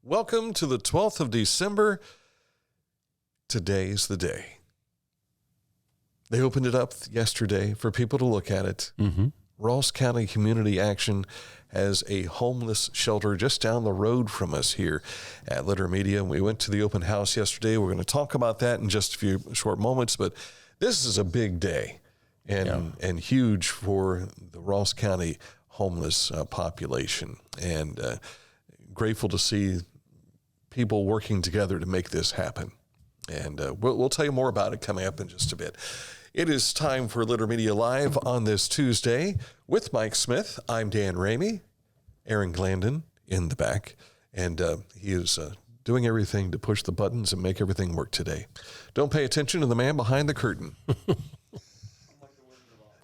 Welcome to the 12th of December. Today's the day. They opened it up yesterday for people to look at it. Mm-hmm. Ross County Community Action has a homeless shelter just down the road from us here at Litter Media. We went to the open house yesterday. We're going to talk about that in just a few short moments, but this is a big day and huge for the Ross County homeless population. And grateful to see people working together to make this happen. And we'll tell you more about it coming up in just a bit. It is time for Litter Media Live on this Tuesday with Mike Smith. I'm Dan Ramey, Aaron Glandon in the back, and he is doing everything to push the buttons and make everything work today. Don't pay attention to the man behind the curtain.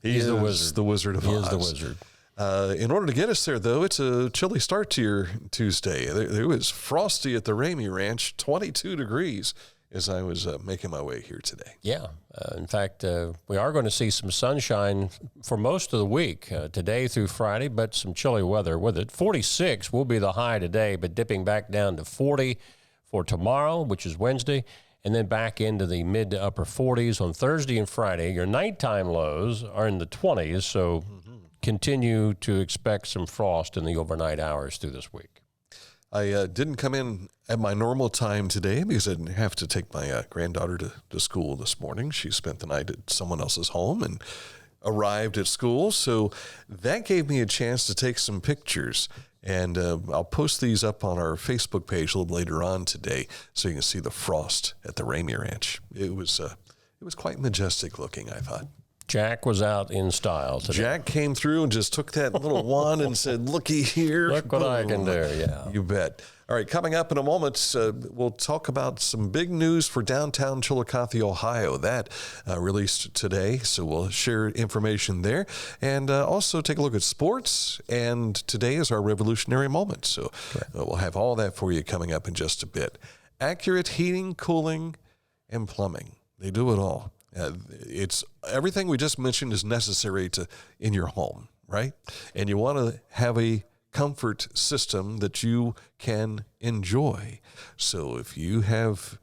He's the wizard. The Wizard of Oz. He is the wizard. In order to get us there, though, it's a chilly start to your Tuesday. It was frosty at the Ramey Ranch, 22 degrees as I was making my way here today. Yeah. In fact, we are going to see some sunshine for most of the week, today through Friday, but some chilly weather with it. 46 will be the high today, but dipping back down to 40 for tomorrow, which is Wednesday, and then back into the mid to upper 40s on Thursday and Friday. Your nighttime lows are in the 20s, so continue to expect some frost in the overnight hours through this week. I didn't come in at my normal time today because I didn't have to take my granddaughter to school this morning. She spent the night at someone else's home and arrived at school. So that gave me a chance to take some pictures. And I'll post these up on our Facebook page a little later on today so you can see the frost at the Ramey Ranch. It was quite majestic looking, I thought. Jack was out in style today. Jack came through and just took that little wand and said, looky here. Look what I can do, yeah. You bet. All right, coming up in a moment, we'll talk about some big news for downtown Chillicothe, Ohio. That released today, so we'll share information there. And also take a look at sports, and today is our revolutionary moment. So we'll have all that for you coming up in just a bit. Accurate heating, cooling, and plumbing. They do it all. It's everything we just mentioned is necessary in your home, right? And you want to have a comfort system that you can enjoy. So if you have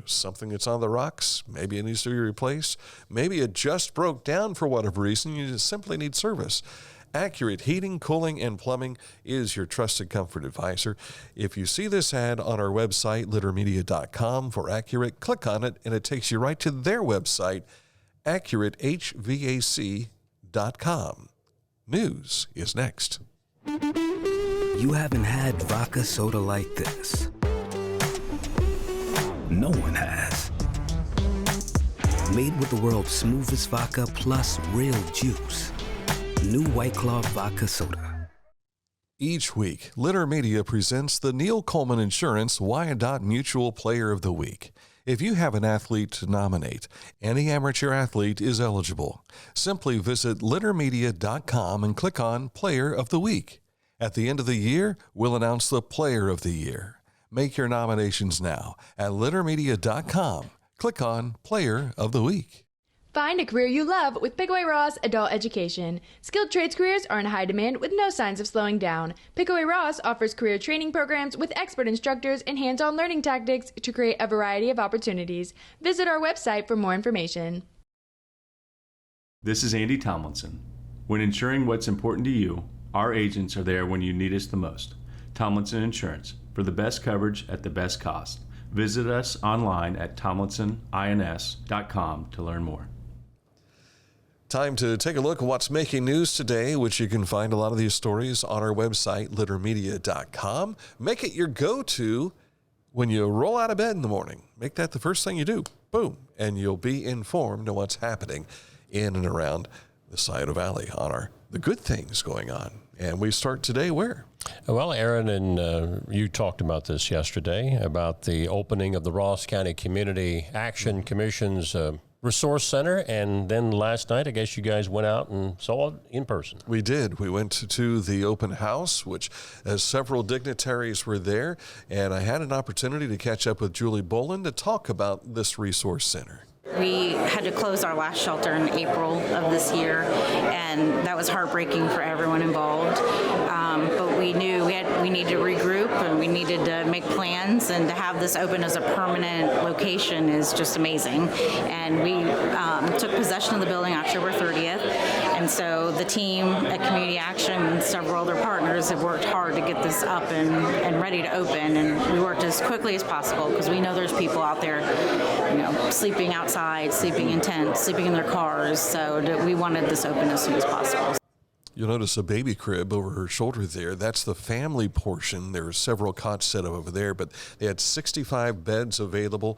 something that's on the rocks, maybe it needs to be replaced, maybe it just broke down for whatever reason, you just simply need service. Accurate Heating, Cooling, and Plumbing is your trusted comfort advisor. If you see this ad on our website, littermedia.com for Accurate, click on it, and it takes you right to their website, accuratehvac.com. News is next. You haven't had vodka soda like this. No one has. Made with the world's smoothest vodka plus real juice. New White Claw Vodka Soda. Each week, Litter Media presents the Neil Coleman Insurance Wyandotte Mutual Player of the Week. If you have an athlete to nominate, any amateur athlete is eligible. Simply visit littermedia.com and click on Player of the Week. At the end of the year, we'll announce the Player of the Year. Make your nominations now at littermedia.com. Click on Player of the Week. Find a career you love with Pickaway Ross Adult Education. Skilled trades careers are in high demand with no signs of slowing down. Pickaway Ross offers career training programs with expert instructors and hands-on learning tactics to create a variety of opportunities. Visit our website for more information. This is Andy Tomlinson. When ensuring what's important to you, our agents are there when you need us the most. Tomlinson Insurance, for the best coverage at the best cost. Visit us online at tomlinsonins.com to learn more. Time to take a look at what's making news today, which you can find a lot of these stories on our website, littermedia.com. Make it your go-to when you roll out of bed in the morning. Make that the first thing you do. Boom. And you'll be informed of what's happening in and around the Scioto Valley on the good things going on. And we start today where? Well, Aaron, and you talked about this yesterday, about the opening of the Ross County Community Action Commission's Resource Center, and then last night, I guess you guys went out and saw it in person. We did. We went to the open house, which several dignitaries were there, and I had an opportunity to catch up with Julie Boland to talk about this resource center. We had to close our last shelter in April of this year, and that was heartbreaking for everyone involved. but we knew we needed to regroup and we needed to make plans, and to have this open as a permanent location is just amazing. And we took possession of the building October 30th, and so the team at Community Action and several other partners have worked hard to get this up and ready to open, and we worked as quickly as possible because we know there's people out there, sleeping outside, sleeping in tents, sleeping in their cars, so we wanted this open as soon as possible. You'll notice a baby crib over her shoulder there. That's the family portion. There are several cots set up over there, but they had 65 beds available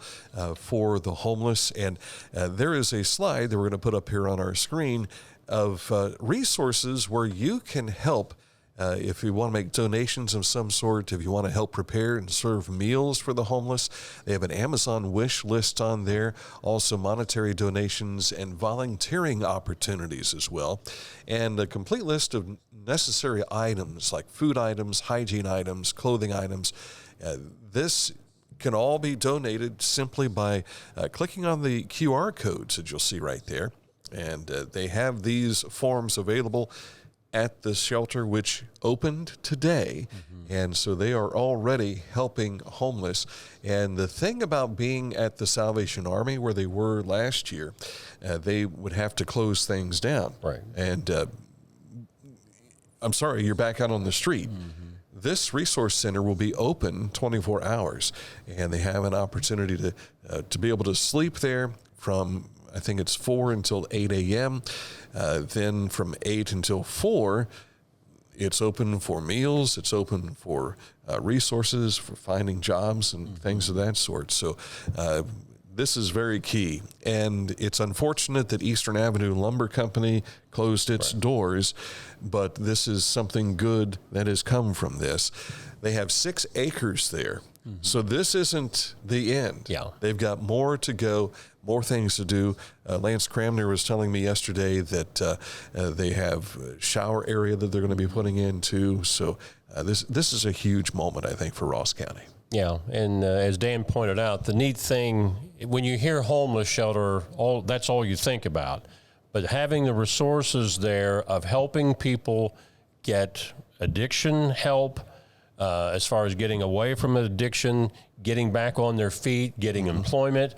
for the homeless. And there is a slide that we're going to put up here on our screen of resources where you can help. If you want to make donations of some sort, if you want to help prepare and serve meals for the homeless, they have an Amazon wish list on there, also monetary donations and volunteering opportunities as well, and a complete list of necessary items like food items, hygiene items, clothing items. This can all be donated simply by clicking on the QR codes that you'll see right there, and they have these forms available at the shelter, which opened today. And so they are already helping homeless. And the thing about being at the Salvation Army, where they were last year, they would have to close things down. Right. And I'm sorry, you're back out on the street. This resource center will be open 24 hours, and they have an opportunity to be able to sleep there from, I think it's 4 until 8 a.m. Then from 8 until 4, it's open for meals. It's open for resources, for finding jobs and things of that sort. So this is very key. And it's unfortunate that Eastern Avenue Lumber Company closed its doors, but this is something good that has come from this. They have 6 acres there. So this isn't the end. Yeah. They've got more to go, more things to do. Lance Cramner was telling me yesterday that they have a shower area that they're going to be putting in too. So this is a huge moment, I think, for Ross County. Yeah, and as Dan pointed out, the neat thing, when you hear homeless shelter, that's all you think about. But having the resources there of helping people get addiction help, as far as getting away from addiction, getting back on their feet, getting employment,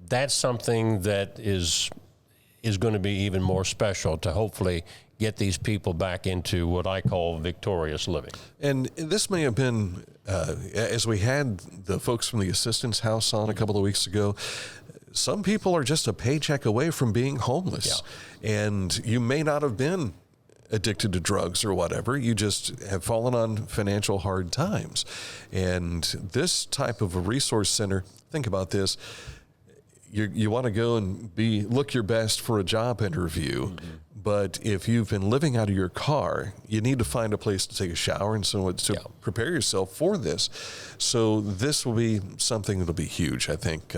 that's something that is going to be even more special to hopefully get these people back into what I call victorious living. And this may have been, as we had the folks from the Assistance House on a couple of weeks ago, some people are just a paycheck away from being homeless. Yeah. And you may not have been addicted to drugs or whatever. You just have fallen on financial hard times. And this type of a resource center, think about this, you want to go and look your best for a job interview, but if you've been living out of your car, you need to find a place to take a shower and so to prepare yourself for this. So this will be something that'll be huge, I think,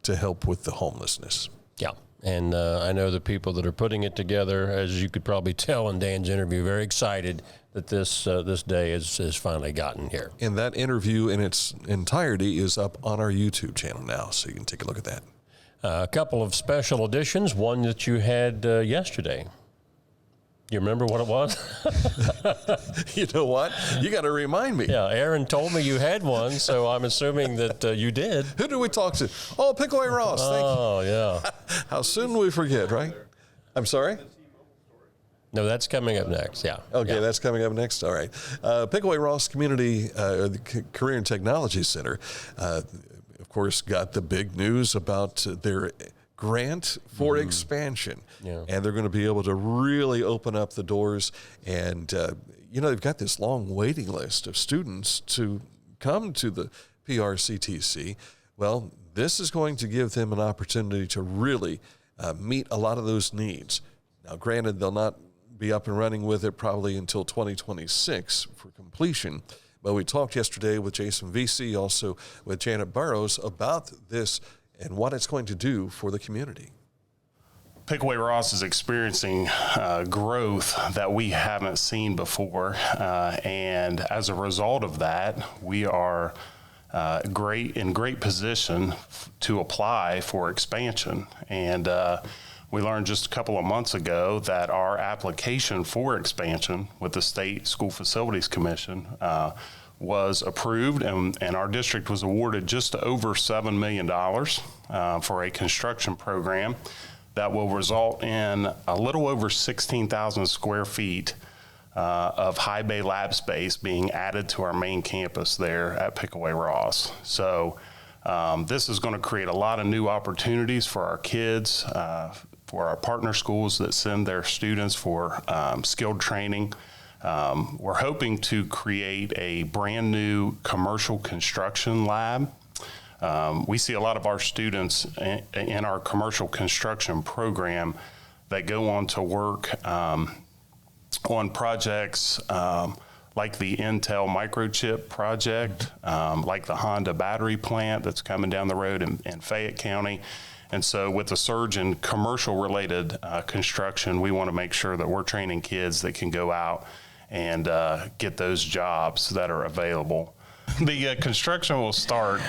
to help with the homelessness. Yeah. And I know the people that are putting it together, as you could probably tell in Dan's interview, very excited that this day has finally gotten here. And that interview in its entirety is up on our YouTube channel now, so you can take a look at that. A couple of special editions, one that you had yesterday. You remember what it was? You know what? You got to remind me. Yeah, Aaron told me you had one, so I'm assuming that you did. Who did we talk to? Oh, Pickaway Ross. Thank you. Oh, yeah. How soon will we forget, right? I'm sorry? No, that's coming up next, yeah. Okay, yeah. That's coming up next. All right. Pickaway Ross Community Career and Technology Center, of course, got the big news about their grant for expansion. Yeah. And they're going to be able to really open up the doors. And, they've got this long waiting list of students to come to the PRCTC. Well, this is going to give them an opportunity to really meet a lot of those needs. Now, granted, they'll not be up and running with it probably until 2026 for completion. But we talked yesterday with Jason Vesey, also with Janet Burrows, about this and what it's going to do for the community. Pickaway Ross is experiencing growth that we haven't seen before. And as a result of that, we are in great position to apply for expansion. And we learned just a couple of months ago that our application for expansion with the State School Facilities Commission was approved, and our district was awarded just over $7 million for a construction program that will result in a little over 16,000 square feet of high bay lab space being added to our main campus there at Pickaway Ross. So this is going to create a lot of new opportunities for our kids, for our partner schools that send their students for skilled training. We're hoping to create a brand new commercial construction lab. We see a lot of our students in our commercial construction program that go on to work on projects like the Intel microchip project, like the Honda battery plant that's coming down the road in Fayette County. And so with the surge in commercial related construction, we want to make sure that we're training kids that can go out and get those jobs that are available. The construction will start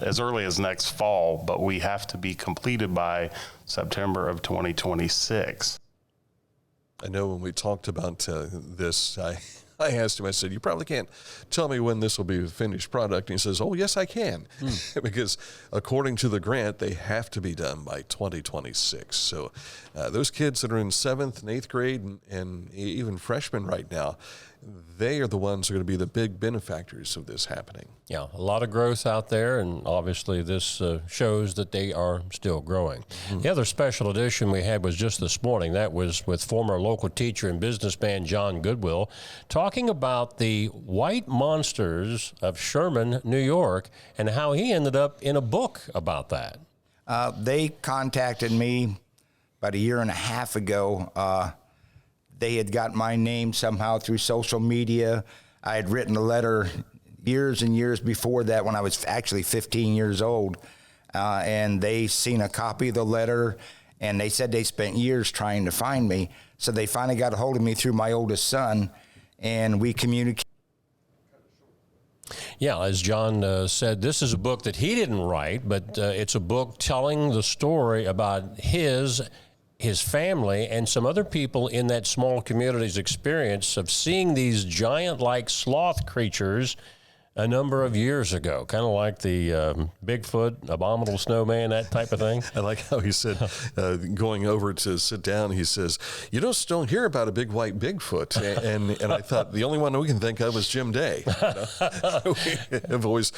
as early as next fall, but we have to be completed by September of 2026. I know when we talked about this, I asked him, I said, you probably can't tell me when this will be a finished product. And he says, oh, yes, I can. Because according to the grant, they have to be done by 2026. So those kids that are in 7th and 8th grade and even freshmen right now, they are the ones who are going to be the big benefactors of this happening. Yeah, a lot of growth out there, and obviously this shows that they are still growing. Mm-hmm. The other special edition we had was just this morning. That was with former local teacher and businessman John Goodwill talking about the white monsters of Sherman, New York, and how he ended up in a book about that. They contacted me about a year and a half ago. They had got my name somehow through social media. I had written a letter years and years before that when I was actually 15 years old. And they seen a copy of the letter, and they said they spent years trying to find me. So they finally got a hold of me through my oldest son, and we communicated. Yeah, as John said, this is a book that he didn't write, but it's a book telling the story about his family and some other people in that small community's experience of seeing these giant-like sloth creatures a number of years ago, kind of like the Bigfoot, abominable snowman, that type of thing. I like how he said, going over to sit down, he says, you just don't hear about a big white Bigfoot. And I thought the only one we can think of is Jim Day. I've always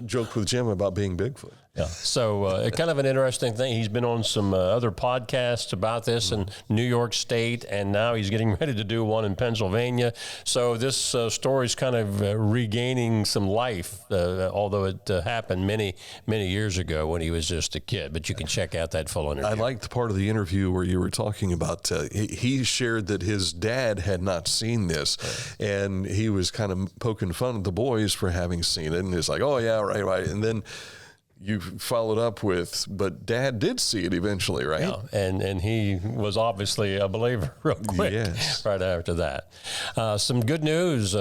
joked with Jim about being Bigfoot. Yeah. So kind of an interesting thing. He's been on some other podcasts about this in New York State, and now he's getting ready to do one in Pennsylvania. So this story's kind of regaining some life, although it happened many, many years ago when he was just a kid. But you can check out that full interview. I liked the part of the interview where you were talking about he shared that his dad had not seen this, and he was kind of poking fun at the boys for having seen it. And he's like, oh, yeah, right. And then you followed up with, but Dad did see it eventually, right? Yeah, and he was obviously a believer real quick. Yes. Right after that. Some good news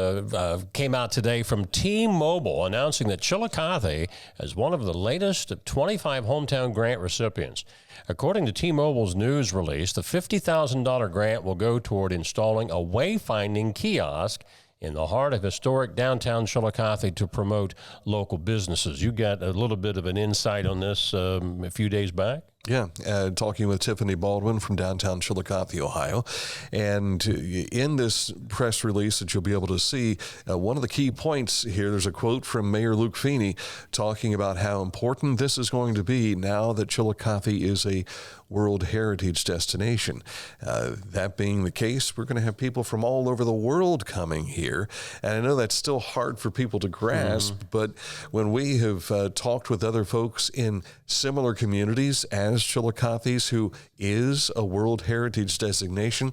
came out today from T-Mobile announcing that Chillicothe is one of the latest of 25 hometown grant recipients. According to T-Mobile's news release, the $50,000 grant will go toward installing a wayfinding kiosk in the heart of historic downtown Chillicothe to promote local businesses. You got a little bit of an insight on this a few days back? Yeah, talking with Tiffany Baldwin from downtown Chillicothe, Ohio. And in this press release that you'll be able to see, one of the key points here, there's a quote from Mayor Luke Feeney talking about how important this is going to be now that Chillicothe is a World Heritage destination. That being the case, we're going to have people from all over the world coming here. And I know that's still hard for people to grasp, but when we have talked with other folks in similar communities as Chillicothe's, who is a World Heritage destination,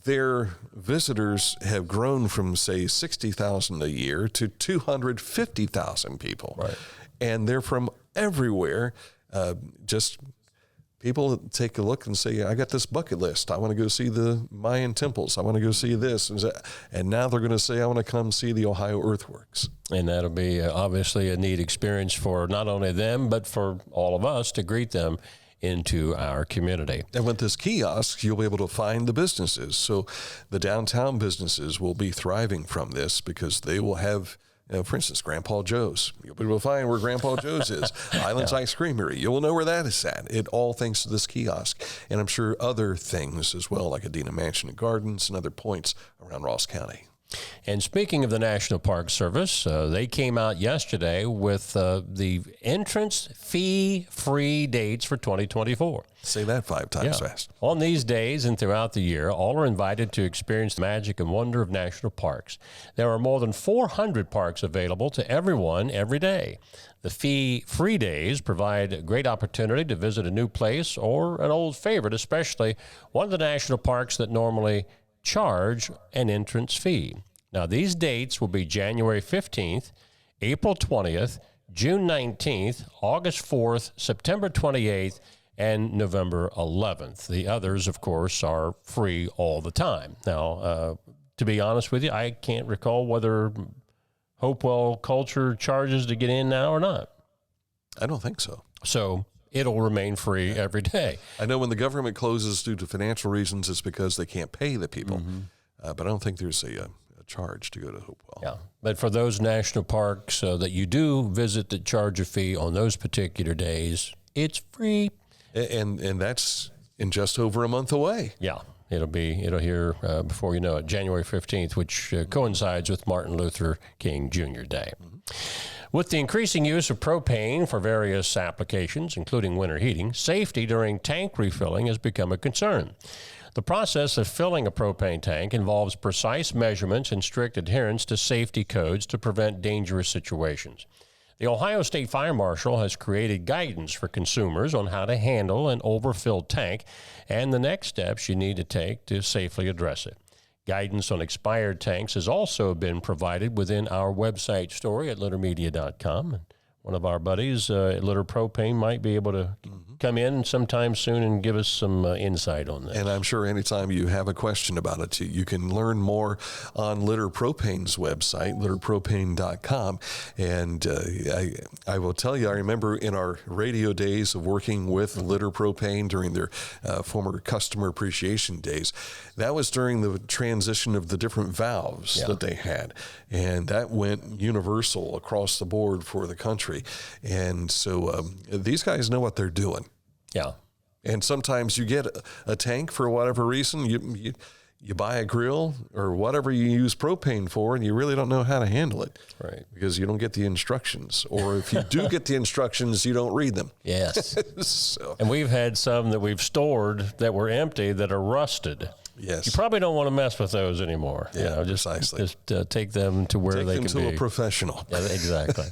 their visitors have grown from, say, 60,000 a year to 250,000 people. Right. And they're from everywhere. Just people take a look and say, I got this bucket list. I want to go see the Mayan temples. I want to go see this. And now they're going to say, I want to come see the Ohio Earthworks. And that'll be obviously a neat experience for not only them, but for all of us to greet them into our community. And with this kiosk, you'll be able to find the businesses. So the downtown businesses will be thriving from this because they will have, for instance, Grandpa Joe's. You'll be able to find where Grandpa Joe's is. Islands Ice Creamery. You will know where that is at. It all thanks to this kiosk. And I'm sure other things as well, like Adena Mansion and Gardens and other points around Ross County. And speaking of the National Park Service, they came out yesterday with the entrance fee-free dates for 2024. Say that 5 times fast. On these days and throughout the year, all are invited to experience the magic and wonder of national parks. There are more than 400 parks available to everyone every day. The fee-free days provide a great opportunity to visit a new place or an old favorite, especially one of the national parks that normally charge an entrance fee. Now, these dates will be January 15th, April 20th, June 19th, August 4th, September 28th, and November 11th. The others, of course, are free all the time. Now, to be honest with you, I can't recall whether Hopewell Culture charges to get in now or not. I don't think so. So it'll remain free every day. I know when the government closes due to financial reasons, it's because they can't pay the people. But I don't think there's a charge to go to Hopewell. Yeah, but for those national parks that you do visit that charge a fee on those particular days, it's free. And that's in just over a month away. Yeah, it'll here before you know it, January 15th, which coincides with Martin Luther King Jr. Day. With the increasing use of propane for various applications, including winter heating, safety during tank refilling has become a concern. The process of filling a propane tank involves precise measurements and strict adherence to safety codes to prevent dangerous situations. The Ohio State Fire Marshal has created guidance for consumers on how to handle an overfilled tank and the next steps you need to take to safely address it. Guidance on expired tanks has also been provided within our website story at littermedia.com. One of our buddies at Litter Propane might be able to come in sometime soon and give us some insight on this. And I'm sure anytime you have a question about it, you can learn more on Litter Propane's website, litterpropane.com. And I will tell you, I remember in our radio days of working with Litter Propane during their former customer appreciation days, that was during the transition of the different valves that they had. And that went universal across the board for the country. And so these guys know what they're doing. Yeah. And sometimes you get a tank for whatever reason. You buy a grill or whatever you use propane for, and you really don't know how to handle it. Right. Because you don't get the instructions. Or if you do get the instructions, you don't read them. Yes. So. And we've had some that we've stored that were empty that are rusted. Yes. You probably don't want to mess with those anymore. Yeah, Just take them to where they can be. Take them to a professional. Yeah, exactly.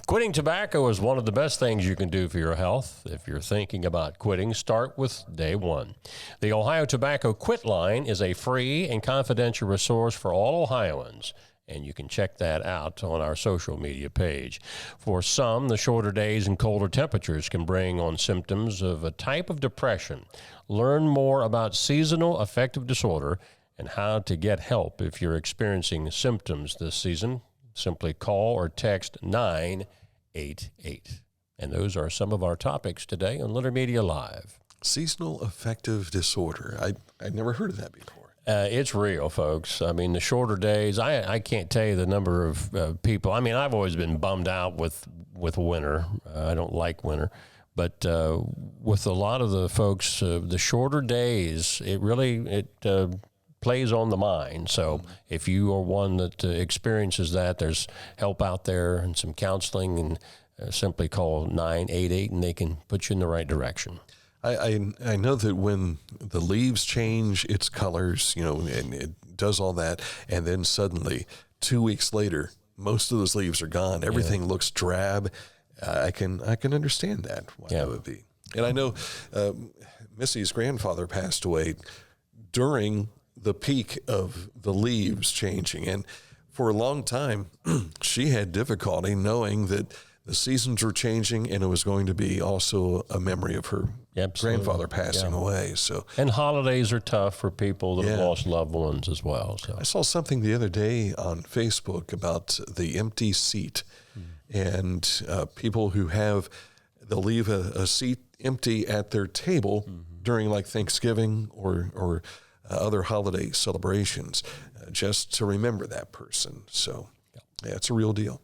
Quitting tobacco is one of the best things you can do for your health. If you're thinking about quitting, start with day one. The Ohio Tobacco Quit Line is a free and confidential resource for all Ohioans, and you can check that out on our social media page. For some, the shorter days and colder temperatures can bring on symptoms of a type of depression. Learn more about seasonal affective disorder and how to get help if you're experiencing symptoms this season. Simply call or text 988. And those are some of our topics today on Litter Media Live. Seasonal affective disorder. I'd never heard of that before. It's real, folks. I mean, the shorter days, I can't tell you the number of people. I mean, I've always been bummed out with winter. I don't like winter. But with a lot of the folks, the shorter days, it plays on the mind. So if you are one that experiences that, there's help out there and some counseling, and simply call 988 and they can put you in the right direction. I know that when the leaves change its colors, and it does all that, and then suddenly 2 weeks later, most of those leaves are gone. Everything looks drab. I can understand that, why that would be. And I know Missy's grandfather passed away during the peak of the leaves changing. And for a long time, she had difficulty knowing that the seasons were changing, and it was going to be also a memory of her grandfather passing away. So, and holidays are tough for people that have lost loved ones as well. So I saw something the other day on Facebook about the empty seat, and people who they'll leave a seat empty at their table during like Thanksgiving or other holiday celebrations, just to remember that person. So yeah, it's a real deal.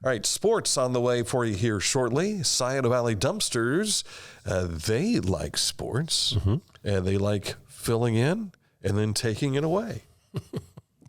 All right, sports on the way for you here shortly. Scioto Valley Dumpsters, they like sports, and they like filling in and then taking it away.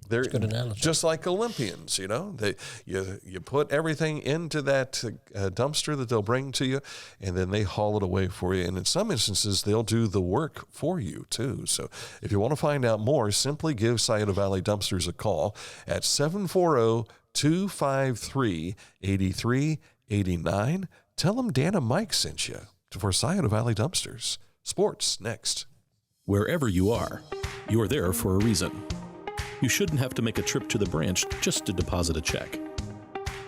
They're good analogy. just like Olympians, you know. You put everything into that dumpster that they'll bring to you, and then they haul it away for you. And in some instances, they'll do the work for you, too. So if you want to find out more, simply give Scioto Valley Dumpsters a call at 740-253-8389. Tell them Dan and Mike sent you for Scioto Valley Dumpsters. Sports next. Wherever you are there for a reason. You shouldn't have to make a trip to the branch just to deposit a check.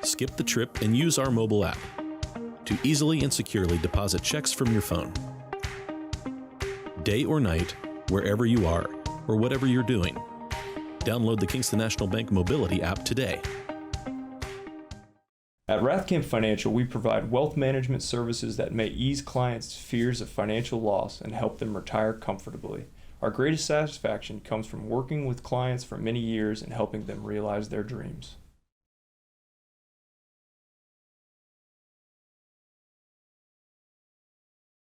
Skip the trip and use our mobile app to easily and securely deposit checks from your phone. Day or night, wherever you are, or whatever you're doing, download the Kingston National Bank Mobility app today. At Rathkamp Financial, we provide wealth management services that may ease clients' fears of financial loss and help them retire comfortably. Our greatest satisfaction comes from working with clients for many years and helping them realize their dreams.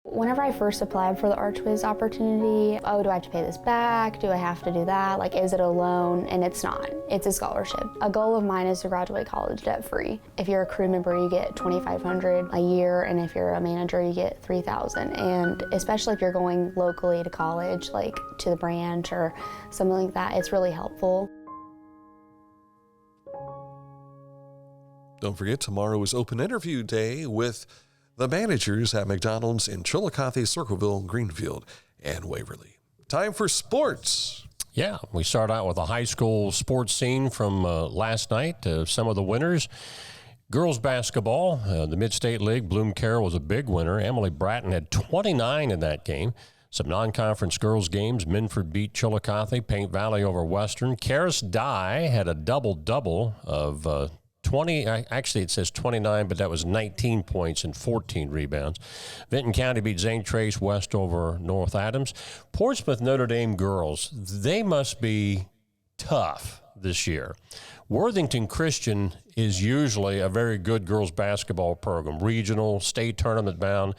Whenever I first applied for the Archways opportunity, oh, do I have to pay this back? Do I have to do that? Like, is it a loan? And it's not. It's a scholarship. A goal of mine is to graduate college debt-free. If you're a crew member, you get $2,500 a year, and if you're a manager, you get $3,000. And especially if you're going locally to college, like to the branch or something like that, it's really helpful. Don't forget, tomorrow is open interview day with the managers at McDonald's in Chillicothe, Circleville, Greenfield, and Waverly. Time for sports. Yeah, we start out with a high school sports scene from last night. Some of the winners. Girls basketball, the Mid-State League, Bloom Carroll was a big winner. Emily Bratton had 29 in that game. Some non-conference girls games. Minford beat Chillicothe, Paint Valley over Western. Karis Dye had a double-double of 20, actually it says 29, but that was 19 points and 14 rebounds. Vinton County beat Zane Trace West over North Adams. Portsmouth Notre Dame girls, they must be tough this year. Worthington Christian is usually a very good girls basketball program, regional, state tournament bound.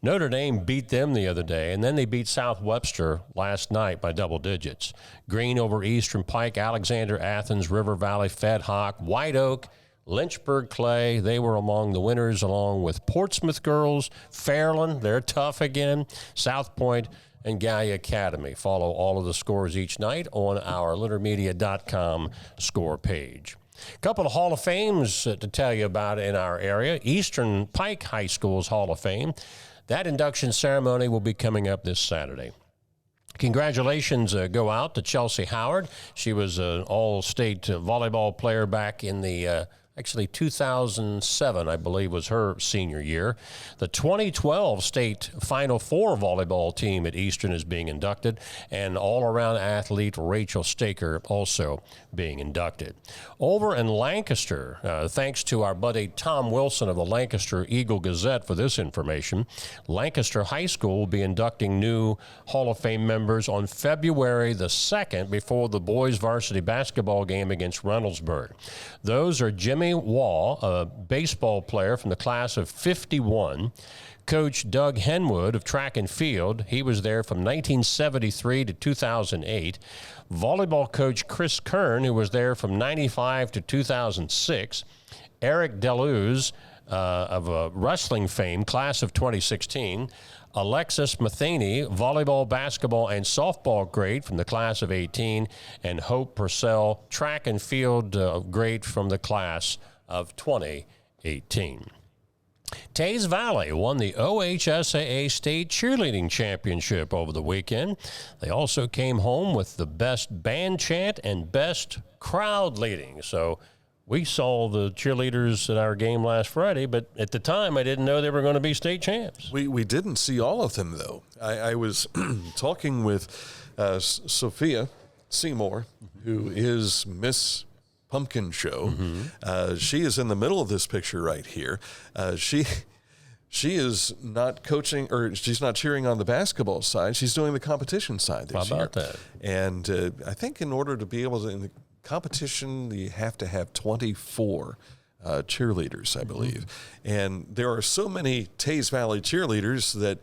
Notre Dame beat them the other day, and then they beat South Webster last night by double digits. Green over Eastern Pike, Alexander, Athens, River Valley, Fed Hawk, White Oak, Lynchburg Clay, they were among the winners, along with Portsmouth girls, Fairland, they're tough again, South Point, and Gallia Academy. Follow all of the scores each night on our LitterMedia.com score page. A couple of Hall of Fames to tell you about in our area. Eastern Pike High School's Hall of Fame. That induction ceremony will be coming up this Saturday. Congratulations go out to Chelsea Howard. She was an all-state volleyball player back in the actually 2007, I believe, was her senior year. The 2012 state Final Four volleyball team at Eastern is being inducted, and all-around athlete Rachel Staker also being inducted. Over in Lancaster, thanks to our buddy Tom Wilson of the Lancaster Eagle Gazette for this information, Lancaster High School will be inducting new Hall of Fame members on February the 2nd before the boys varsity basketball game against Reynoldsburg. Those are Jimmy Wall, a baseball player from the class of 51. Coach Doug Henwood of track and field, he was there from 1973 to 2008. Volleyball coach Chris Kern, who was there from 95 to 2006. Eric Deleuze of wrestling fame, class of 2016. Alexis Matheny, volleyball, basketball, and softball grade from the class of 18, and Hope Purcell, track and field grade from the class of 2018. Tays Valley won the OHSAA State Cheerleading Championship over the weekend. They also came home with the best band chant and best crowd leading. So we saw the cheerleaders at our game last Friday, but at the time I didn't know they were going to be state champs. We didn't see all of them, though. I was talking with Sophia Seymour, who is Miss Pumpkin Show. She is in the middle of this picture right here. she is not coaching, or she's not cheering on the basketball side. She's doing the competition side this year. How about that? And I think in order to be able to, in the competition, you have to have 24 cheerleaders, I believe. And there are so many Tays Valley cheerleaders that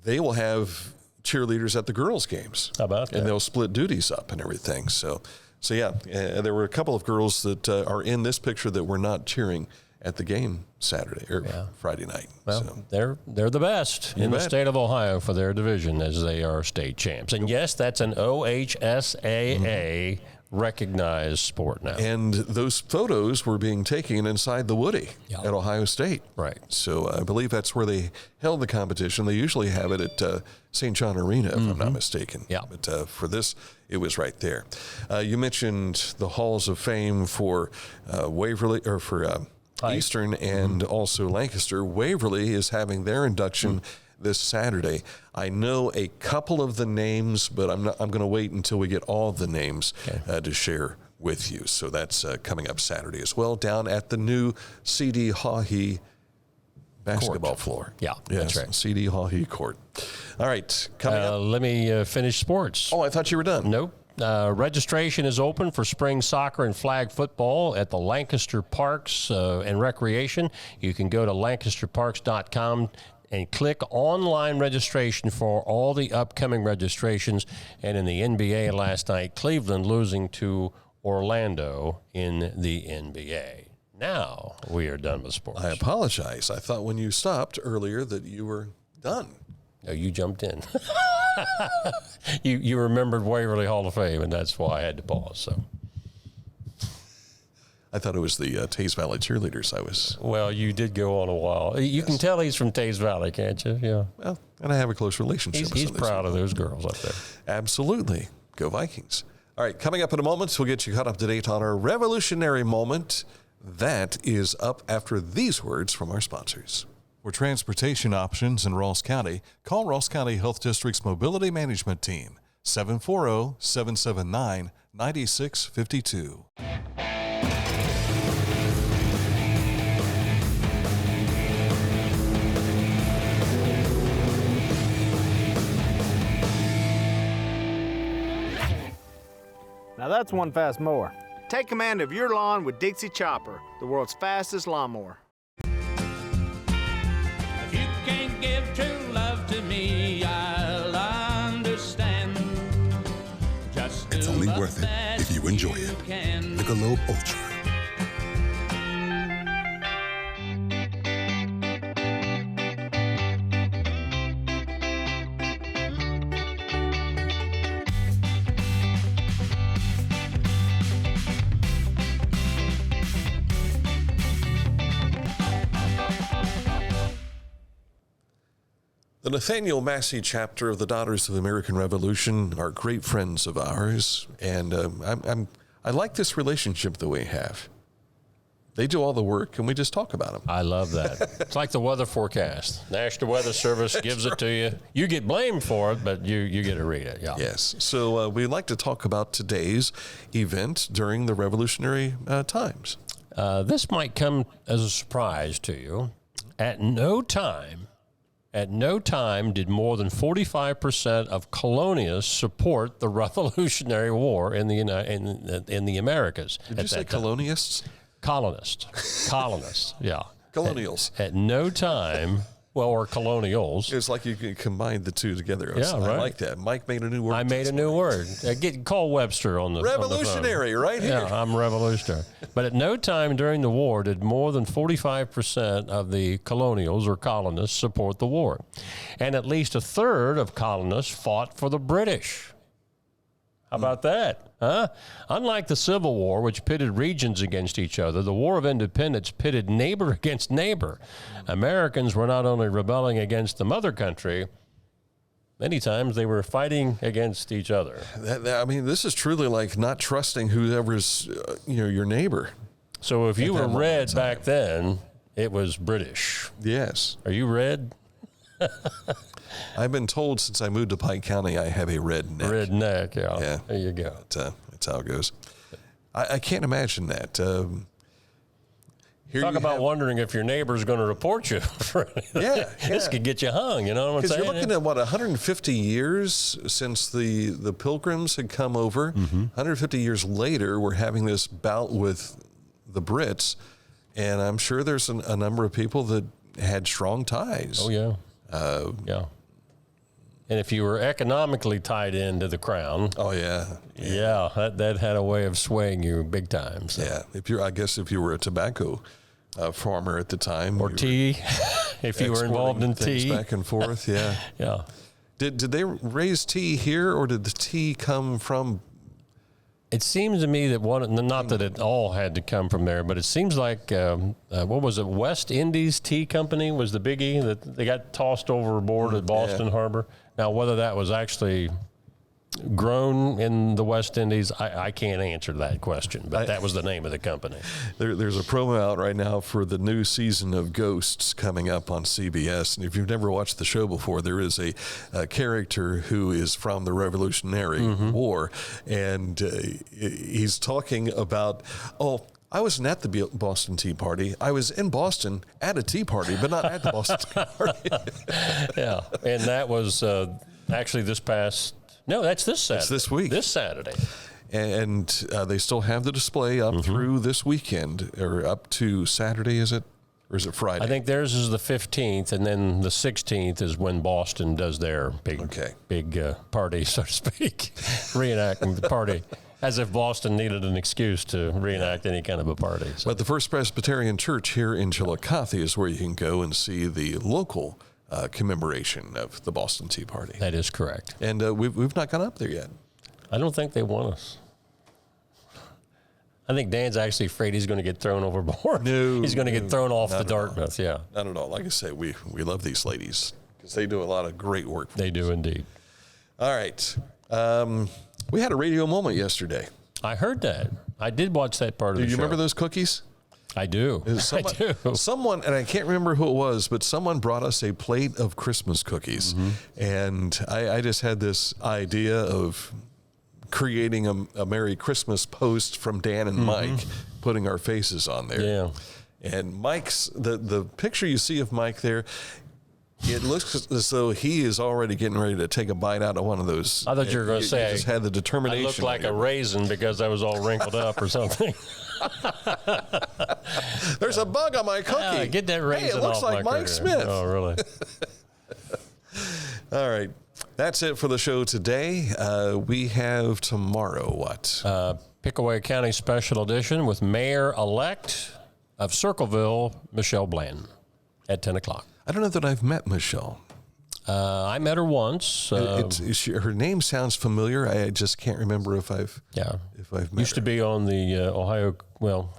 they will have cheerleaders at the girls' games. How about that? And they'll split duties up and everything. So yeah, there were a couple of girls that are in this picture that were not cheering at the game Saturday or Friday night. Well, so. they're the best in the state of Ohio for their division, as they are state champs. And yes, that's an OHSAA recognized sport now. And those photos were being taken inside the Woody at Ohio State. Right. So I believe that's where they held the competition. They usually have it at St. John Arena, if I'm not mistaken. Yeah. But for this, it was right there. You mentioned the Halls of Fame for Waverly, or for Eastern and also Lancaster. Waverly is having their induction this Saturday. I know a couple of the names, but I'm going to wait until we get all of the names to share with you. So that's coming up Saturday as well, down at the new C.D. Hawhey basketball floor. Yeah, yes, that's right. C.D. Hawhey Court. All right, coming up. Let me finish sports. Oh, I thought you were done. Nope. Registration is open for spring soccer and flag football at the Lancaster Parks and Recreation. You can go to lancasterparks.com and click online registration for all the upcoming registrations. And in the NBA last night, Cleveland losing to Orlando in the NBA. Now we are done with sports. I apologize. I thought when you stopped earlier that you were done. No, you jumped in. You remembered Waverly Hall of Fame, and that's why I had to pause. So I thought it was the Tays Valley cheerleaders. Well, you did go on a while. You can tell he's from Tays Valley, can't you? Yeah. Well, and I have a close relationship with He's proud of those girls up there. Absolutely. Go Vikings. All right, coming up in a moment, we'll get you caught up to date on our revolutionary moment. That is up after these words from our sponsors. For transportation options in Ross County, call Ross County Health District's Mobility Management Team, 740-779-9652. Now that's one fast mower. Take command of your lawn with Dixie Chopper, the world's fastest lawnmower. If you can't give true love to me, I'll understand. Just it's only worth it if you enjoy it. Michelob Ultra. The Nathaniel Massey chapter of the Daughters of the American Revolution are great friends of ours, and I like this relationship that we have. They do all the work, and we just talk about them. I love that. It's like the weather forecast. National Weather Service gives it to you. You get blamed for it, but you get to read it. Yeah. Yes. So we'd like to talk about today's event during the Revolutionary times. This might come as a surprise to you. At no time did more than 45% of colonialists support the Revolutionary War in the Americas. Did you say colonialists? Colonists, yeah. Colonials. At no time, or colonials. It's like you can combine the two together. Yeah, right. I like that. Mike made a new word. I made a new word. Call Webster on the revolutionary on the phone. right here. Yeah, I'm revolutionary. But at no time during the war did more than 45% of the colonials or colonists support the war. And at least a third of colonists fought for the British. How about that? Huh? Unlike the Civil War, which pitted regions against each other, the War of Independence pitted neighbor against neighbor. Americans were not only rebelling against the mother country, many times they were fighting against each other. I mean, this is truly like not trusting whoever's your neighbor. So if you were red back then, it was British. Yes. Are you red? I've been told since I moved to Pike County, I have a red neck. Red neck, yeah. There you go. That's how it goes. I can't imagine that. Talk about wondering if your neighbor's going to report you. This could get you hung, you know what I'm saying? Because you're looking at, 150 years since the Pilgrims had come over. 150 years later, we're having this bout with the Brits, and I'm sure there's a number of people that had strong ties. Oh, yeah. Yeah. And if you were economically tied into the crown, that had a way of swaying you big time. So. Yeah, I guess if you were a tobacco farmer at the time, or tea, if you were involved in tea, back and forth, yeah. Did they raise tea here, or did the tea come from? It seems to me that not that it all had to come from there, but it seems like, what was it, West Indies Tea Company was the biggie that they got tossed overboard at Boston Harbor. Now, whether that was actually grown in the West Indies, I can't answer that question, but that was the name of the company. There's a promo out right now for the new season of Ghosts coming up on CBS. And if you've never watched the show before, there is a character who is from the Revolutionary War, and he's talking about, I wasn't at the Boston Tea Party. I was in Boston at a tea party, but not at the Boston Tea Party. Yeah, and that was actually that's this Saturday. It's this week. This Saturday. And they still have the display up through this weekend, or up to Saturday, is it? Or is it Friday? I think theirs is the 15th, and then the 16th is when Boston does their big party, so to speak, reenacting the party. As if Boston needed an excuse to reenact any kind of a party. So. But the First Presbyterian Church here in Chillicothe is where you can go and see the local commemoration of the Boston Tea Party. That is correct. And we've not gone up there yet. I don't think they want us. I think Dan's actually afraid he's going to get thrown overboard. No. He's going to get thrown off the Dartmouth, Not at all. Like I say, we love these ladies because they do a lot of great work for us. They do indeed. All right. We had a radio moment yesterday. I heard that. I did watch that part of the show. Do you remember those cookies? I do. I do. Someone, and I can't remember who it was, but someone brought us a plate of Christmas cookies. And I just had this idea of creating a Merry Christmas post from Dan and Mike, putting our faces on there. Yeah. And Mike's, the picture you see of Mike there, it looks as though he is already getting ready to take a bite out of one of those. I thought you were going to say, he just had the determination. I looked like a raisin because I was all wrinkled up or something. There's a bug on my cookie. Yeah, get that raisin off. Hey, it looks like Mike Smith. Oh, really? All right. That's it for the show today. We have tomorrow what? Pickaway County Special Edition with Mayor-elect of Circleville, Michelle Blanton, at 10 o'clock. I don't know that I've met Michelle. I met her once. Her name sounds familiar. I just can't remember if I've met Used to be on the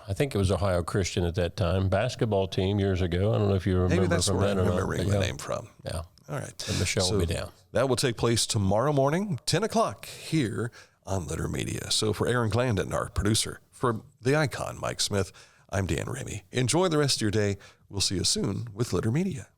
I think it was Ohio Christian at that time, basketball team years ago. I don't know if you remember Maybe that's from where that I'm or not. remembering the name from. Yeah. All right. And Michelle will be down. That will take place tomorrow morning, 10 o'clock here on Litter Media. So for Aaron Glandon, our producer, for the icon, Mike Smith, I'm Dan Ramey. Enjoy the rest of your day. We'll see you soon with Litter Media.